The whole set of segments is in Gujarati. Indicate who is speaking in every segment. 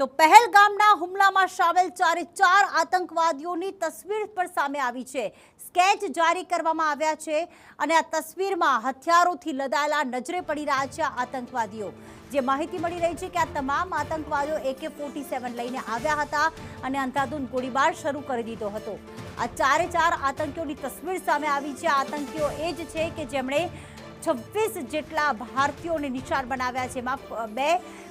Speaker 1: તો પહેલગામના હુમલામાં સામેલ ચાર આતંકવાદીઓની તસવીર પર સામે આવી છે। સ્કેચ જારી કરવામાં આવ્યા છે અને આ તસવીરમાં હથિયારોથી લદાયેલા નજરે પડી રહ્યા છે આતંકવાદીઓ। જે માહિતી મળી રહી છે કે આ તમામ આતંકવાદીઓ AK-47 લઈને આવ્યા હતા અને અંધાધૂંધ ગોળીબાર શરૂ કરી દીધો હતો। આ ચાર આતંકીઓની તસવીર સામે આવી છે। આતંકીઓ એ જ છે કે જેમણે 26 જેટલા ભારતીયોને નિશાન બનાવ્યા છે। એમાં 2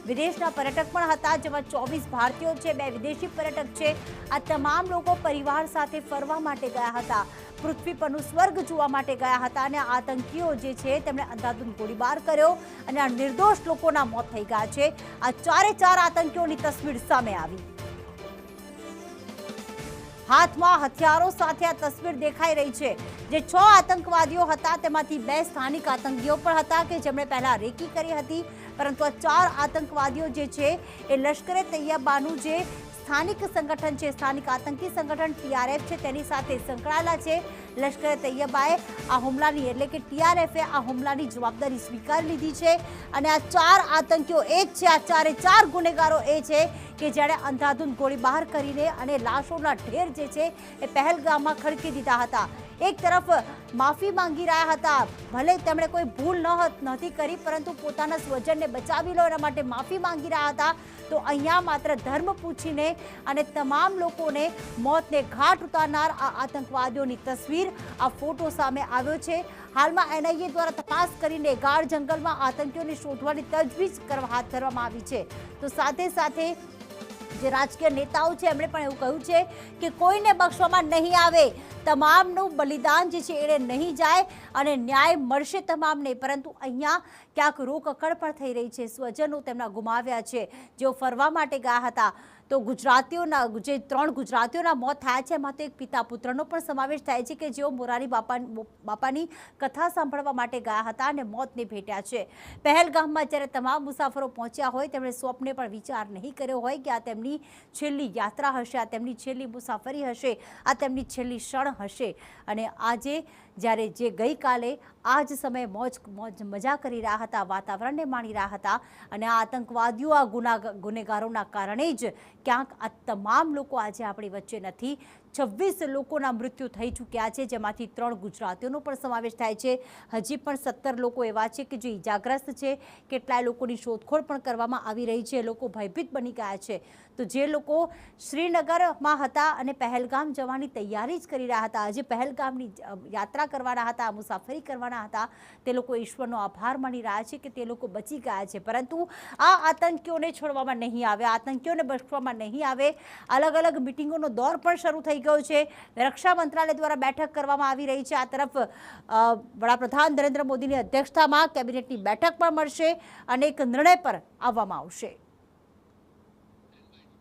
Speaker 1: વિદેશના પર્યટક પણ હતા, જેમાં 24 ભારતીયો છે, 2 વિદેશી પર્યટક છે। આ તમામ લોકો પરિવાર સાથે ફરવા માટે ગયા હતા, પૃથ્વી પરનું સ્વર્ગ જોવા માટે ગયા હતા અને આતંકીઓ જે છે તેમણે અંધાધૂંધ ગોળીબાર કર્યો અને આ નિર્દોષ લોકોના મોત થઈ ગયા છે। આ ચાર આતંકીઓની તસવીર સામે આવી। હાથમાં હથિયારો સાથે આ તસવીર દેખાઈ રહી છે। જે 6 આતંકવાદીઓ હતા તેમાંથી 2 સ્થાનિક આતંકીઓ પણ હતા કે જેમણે પહેલા રેકી કરી હતી, પરંતુ આ 4 આતંકવાદીઓ જે છે એ લશ્કરે તૈયબાનું જે સ્થાનિક સંગઠન છે, સ્થાનિક આતંકી સંગઠન TRF છે, તેની સાથે સંકળાયેલા છે। લશ્કરે તૈયબાએ આ હુમલાની એટલે કે TRFએ આ હુમલાની જવાબદારી સ્વીકારી લીધી છે અને આ 4 આતંકીઓ એ જ છે, આ ચારે ગુનેગારો એ છે કે જેણે અંધાધૂંધ ગોળીબાર કરીને અને લાશોના ઢેર જે છે એ પહેલગામમાં ખડકી દીધા હતા। એક તરફ માફી માંગી રહ્યા હતા, ભલે તેમણે કોઈ ભૂલ નથી કરી, પરંતુ પોતાના સ્વજનને બચાવી લો એના માટે માફી માંગી રહ્યા હતા। તો અહીંયા માત્ર ધર્મ પૂછીને અને તમામ લોકોને મોતને ઘાટ ઉતારનાર આ આતંકવાદીઓની તસવીર, આ ફોટો સામે આવ્યો છે। હાલમાં NIA દ્વારા તપાસ કરીને ગાઢ જંગલમાં આતંકીઓને શોધવાની તજવીજ હાથ ધરવામાં આવી છે। તો સાથે જે રાજકીય નેતાઓ છે એમણે પણ એવું કહ્યું છે કે કોઈને બક્ષવામાં નહીં આવે, તમામનું બલિદાન જે છે એને નહીં જાય અને ન્યાય મળશે તમામને। પરંતુ અહીંયા ક્યાંક રોકકળ પણ થઈ રહી છે, સ્વજનો તેમના ગુમાવ્યા છે જેઓ ફરવા માટે ગયા હતા। તો ગુજરાતીઓના જે 3 ગુજરાતીઓના મોત થયા છે એમાં તો એક પિતા પુત્રનો પણ સમાવેશ થાય છે કે જેઓ મોરારી બાપાની કથા સાંભળવા માટે ગયા હતા અને મોતને ભેટ્યા છે। પહેલગામમાં જ્યારે તમામ મુસાફરો પહોંચ્યા હોય તેમણે સ્વપ્ને પણ વિચાર નહીં કર્યો હોય કે આ તેમની છેલ્લી યાત્રા હશે, આ તેમની છેલ્લી મુસાફરી હશે, આ તેમની છેલ્લી ક્ષણ હશે। અને આજે જ્યારે જે ગઈકાલે આ જ સમયે મોજ મજા કરી રહ્યા હતા, વાતાવરણને માણી રહ્યા હતા અને આ આતંકવાદીઓ આ ગુનેગારોના કારણે જ ક્યાંક આ તમામ લોકો આજે આપણી વચ્ચે નથી। 26 લોકોના મૃત્યુ થઈ ચૂક્યા છે, જેમાંથી 3 ગુજરાતીઓનો પણ સમાવેશ થાય છે। હજી પણ 17 લોકો એવા છે કે જે ઇજાગ્રસ્ત છે, કેટલાય લોકોની શોધખોળ પણ કરવામાં આવી રહી છે, લોકો ભયભીત બની ગયા છે। તો જે લોકો શ્રીનગરમાં હતા અને પહેલગામ જવાની તૈયારી જ કરી રહ્યા હતા, હજી પહેલગામની યાત્રા કરવાના હતા, મુસાફરી કરવાના હતા, તે લોકો ઈશ્વરનો આભાર માની રહ્યા છે કે તે લોકો બચી ગયા છે। પરંતુ આ આતંકીઓને છોડવામાં નહીં આવે, આતંકીઓને બચવામાં નહીં આવે। અલગ મિટિંગોનો દોર પણ શરૂ થઈ ગયો છે। રક્ષા મંત્રાલય દ્વારા બેઠક કરવામાં આવી રહી છે। આ તરફ વડાપ્રધાન નરેન્દ્ર મોદીની અધ્યક્ષતામાં કેબિનેટની બેઠક પણ મળશે અને એક નિર્ણય પર આવવામાં આવશે।